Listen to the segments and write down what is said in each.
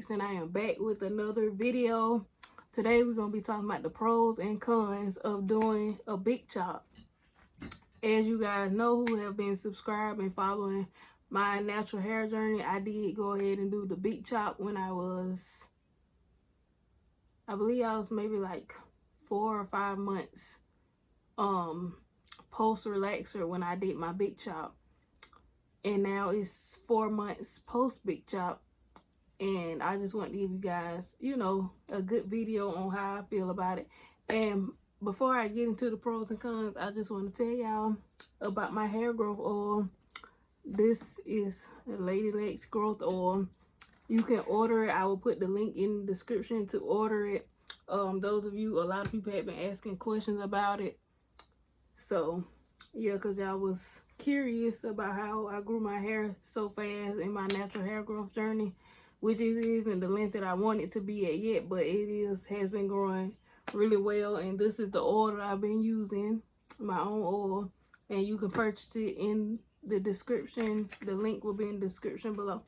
Lex, and I am back with another video. Today we're going to be talking about the pros and cons of doing a big chop. As you guys know who have been subscribed and following my natural hair journey, I did go ahead and do the big chop when I believe I was maybe like 4 or 5 months post relaxer when I did my big chop. And now it's 4 months post big chop. And I just want to give you guys, a good video on how I feel about it. And before I get into the pros and cons, I just want to tell y'all about my hair growth oil. This is Lady Lex growth oil. You can order it. I will put the link in the description to order it. A lot of people have been asking questions about it. So, yeah, because y'all was curious about how I grew my hair so fast in my natural hair growth journey, which it isn't the length that I want it to be at yet, but has been growing really well. And this is the oil that I've been using, my own oil, and you can purchase it in the description. The link will be in the description below.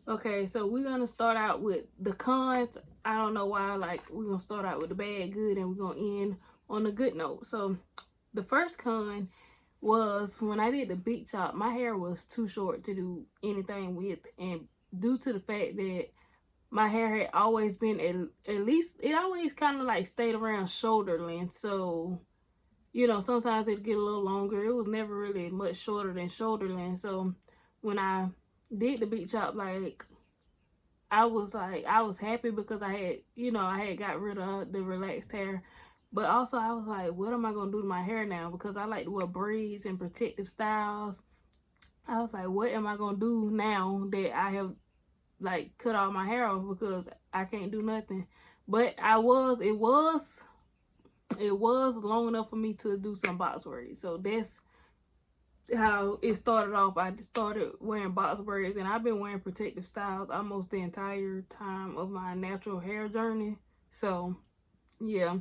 Okay, so we're gonna start out with the cons. I don't know why, we're gonna start out with the bad, good, and we're gonna end on a good note. So the first con was when I did the big chop, my hair was too short to do anything with, and due to the fact that my hair had always been at least, it always kind of like stayed around shoulder length. So, sometimes it'd get a little longer. It was never really much shorter than shoulder length. So when I did the big chop, I was happy because I had got rid of the relaxed hair. But also I was like, what am I going to do to my hair now? Because I like to wear braids and protective styles. I was like, what am I going to do now that I have cut all my hair off, because I can't do nothing. But it was long enough for me to do some box braids. So that's how it started off. I started wearing box braids, and I've been wearing protective styles almost the entire time of my natural hair journey. So yeah,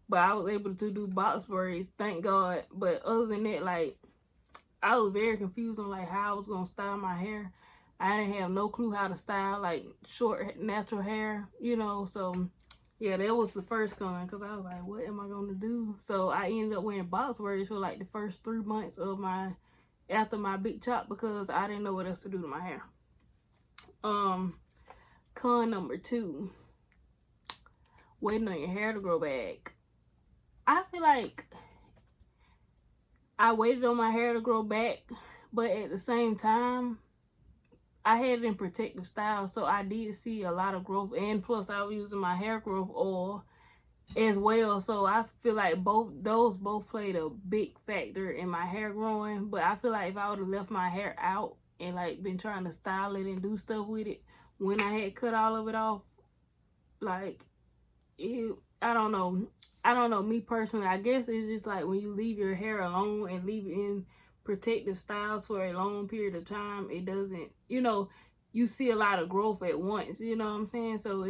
but I was able to do box braids, thank God. But other than that, I was very confused on how I was gonna style my hair. I didn't have no clue how to style short natural hair, So yeah, that was the first con, because I was like, what am I gonna do? So I ended up wearing box braids for the first 3 months of after my big chop, because I didn't know what else to do to my hair. Con number 2, waiting on your hair to grow back. I feel like I waited on my hair to grow back, but at the same time, I had it in protective style, so I did see a lot of growth, and plus I was using my hair growth oil as well. So I feel like both played a big factor in my hair growing. But I feel like if I would have left my hair out and been trying to style it and do stuff with it when I had cut all of it off, I don't know, me personally, I guess it's just when you leave your hair alone and leave it in protective styles for a long period of time, it doesn't, you see a lot of growth at once, you know what I'm saying? So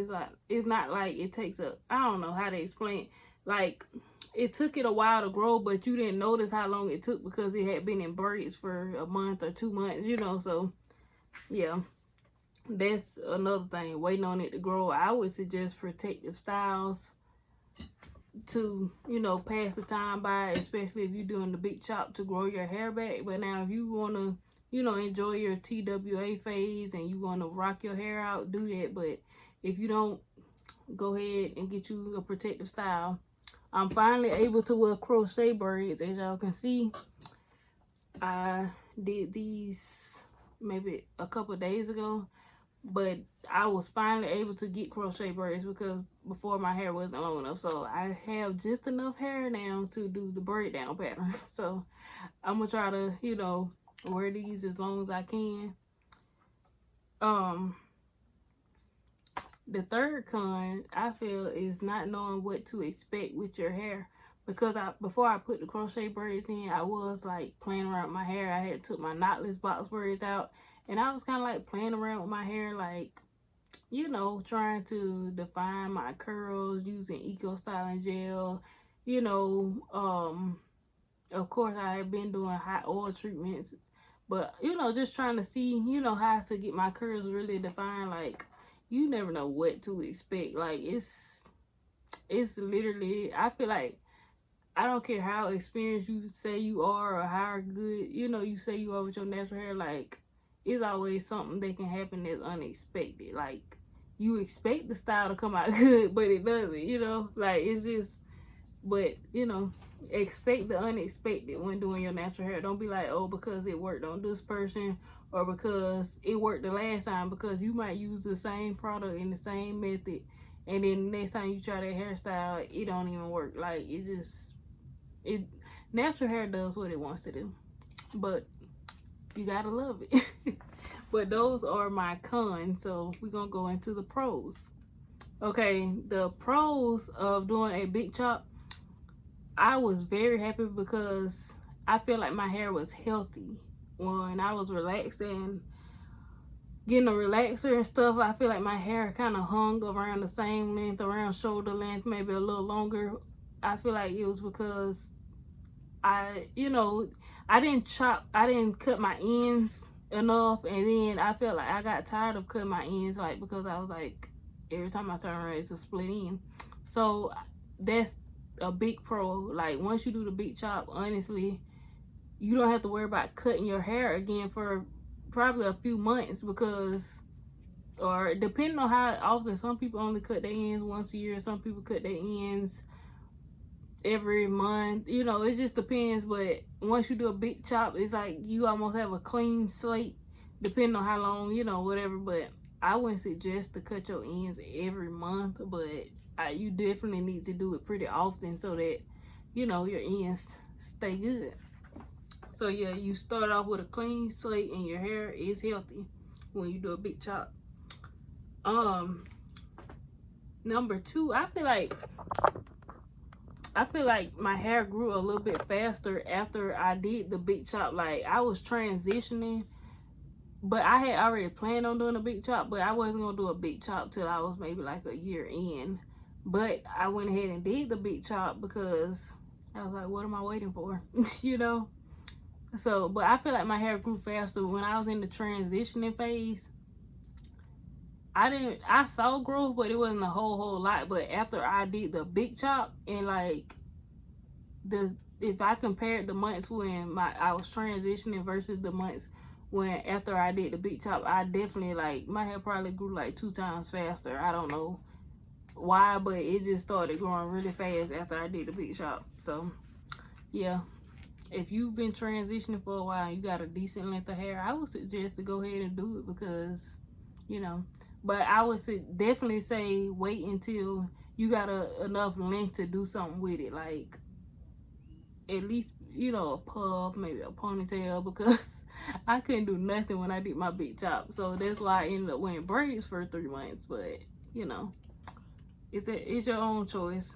it's not like it takes I don't know how to explain it. It took it a while to grow, but you didn't notice how long it took because it had been in braids for a month or 2 months, so yeah, that's another thing, waiting on it to grow. I would suggest protective styles to pass the time by, especially if you're doing the big chop to grow your hair back. But now if you want to enjoy your TWA phase and you want to rock your hair out, do that. But if you don't, go ahead and get you a protective style. I'm finally able to wear crochet braids. As y'all can see, I did these maybe a couple days ago, but I was finally able to get crochet braids because before my hair wasn't long enough. So I have just enough hair now to do the braid down pattern. So I'm gonna try to, wear these as long as I can. The third con I feel is not knowing what to expect with your hair. Because before I put the crochet braids in, I was playing around with my hair. I had took my knotless box braids out, and I was kind of playing around with my hair, trying to define my curls using Eco Styling Gel. Of course I had been doing hot oil treatments, but just trying to see, how to get my curls really defined. you never know what to expect. Like it's literally, I feel like, I don't care how experienced you say you are or how good, you say you are with your natural hair, like, it's always something that can happen that's unexpected. Like, you expect the style to come out good, but it doesn't, like, it's just, but, expect the unexpected when doing your natural hair. Don't be like, oh, because it worked on this person or because it worked the last time, because you might use the same product in the same method, and then the next time you try that hairstyle, it don't even work. Like, natural hair does what it wants to do, but you gotta love it. But those are my cons, so we're gonna go into the pros. Okay, the pros of doing a big chop, I was very happy because I feel like my hair was healthy when I was relaxed and getting a relaxer and stuff. I feel like my hair kind of hung around the same length, around shoulder length, maybe a little longer. I feel like it was because I didn't cut my ends enough, and then I felt like I got tired of cutting my ends, like, because I was like, every time I turn around, it's a split end. So that's a big pro. Like, once you do the big chop, honestly, you don't have to worry about cutting your hair again for probably a few months, because, or depending on how often, some people only cut their ends once a year, some people cut their ends every month, it just depends. But once you do a big chop, it's like you almost have a clean slate, depending on how long, whatever. But I wouldn't suggest to cut your ends every month, but you definitely need to do it pretty often so that your ends stay good. So yeah, you start off with a clean slate and your hair is healthy when you do a big chop. Number two, I feel like my hair grew a little bit faster after I did the big chop. Like, I was transitioning, but I had already planned on doing a big chop, but I wasn't going to do a big chop till I was maybe like a year in. But I went ahead and did the big chop because I was like, what am I waiting for? So, but I feel like my hair grew faster when I was in the transitioning phase. I saw growth, but it wasn't a whole lot. But after I did the big chop, and like, if I compared the months when I was transitioning versus the months when after I did the big chop, I definitely, like, my hair probably grew like 2 times faster. I don't know why, but it just started growing really fast after I did the big chop. So yeah, if you've been transitioning for a while and you got a decent length of hair, I would suggest to go ahead and do it, because but I would definitely say wait until you got enough length to do something with it. Like, at least, a puff, maybe a ponytail, because I couldn't do nothing when I did my big chop. So that's why I ended up wearing braids for 3 months. But, it's your own choice.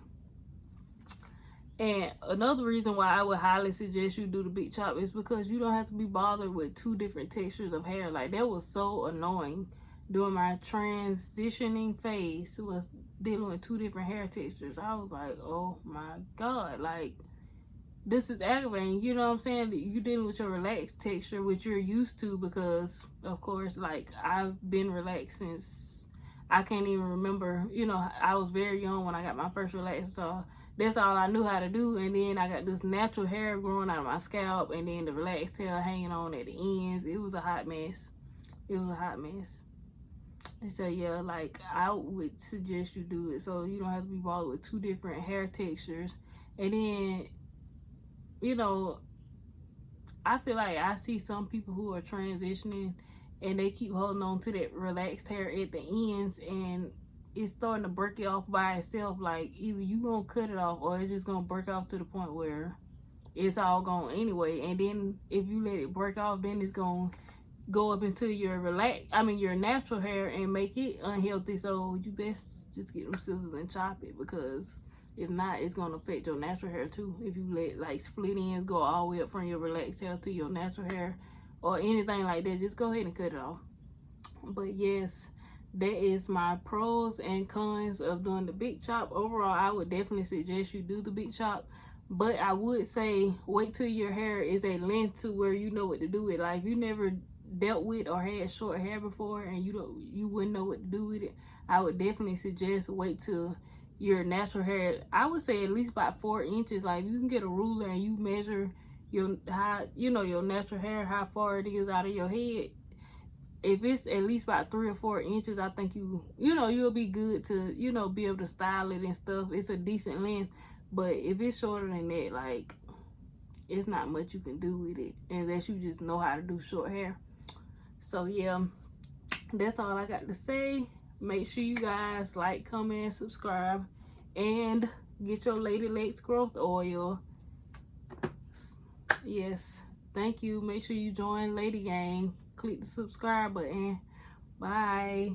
And another reason why I would highly suggest you do the big chop is because you don't have to be bothered with 2 different textures of hair. Like, that was so annoying. During my transitioning phase, was dealing with 2 different hair textures. I was like, oh my God, like, this is aggravating. You know what I'm saying? You dealing with your relaxed texture, which you're used to, because of course, like, I've been relaxed since I can't even remember. I was very young when I got my first relaxer, so that's all I knew how to do. And then I got this natural hair growing out of my scalp, and then the relaxed tail hanging on at the ends. It was a hot mess. And so yeah, like, I would suggest you do it so you don't have to be bothered with 2 different hair textures. And then, I feel like I see some people who are transitioning and they keep holding on to that relaxed hair at the ends, and it's starting to break it off by itself. Like, either you gonna cut it off or it's just gonna break off to the point where it's all gone anyway. And then if you let it break off, then it's gonna go up into your your natural hair and make it unhealthy. So you best just get them scissors and chop it, because if not, it's gonna affect your natural hair too. If you let, like, split ends go all the way up from your relaxed hair to your natural hair or anything like that, just go ahead and cut it off. But yes, that is my pros and cons of doing the big chop. Overall, I would definitely suggest you do the big chop, but I would say wait till your hair is a length to where you know what to do with. Like, if you never dealt with or had short hair before and you wouldn't know what to do with it, I would definitely suggest wait till your natural hair, I would say at least about 4 inches. Like you can get a ruler and you measure your your natural hair, how far it is out of your head. If it's at least about 3 or 4 inches, I think you'll be good to be able to style it and stuff. It's a decent length. But if it's shorter than that, like, it's not much you can do with it unless you just know how to do short hair. So yeah, that's all I got to say. Make sure you guys like, comment, subscribe, and get your Lady Lex growth oil. Yes, thank you. Make sure you join Lady Gang. Click the subscribe button. Bye.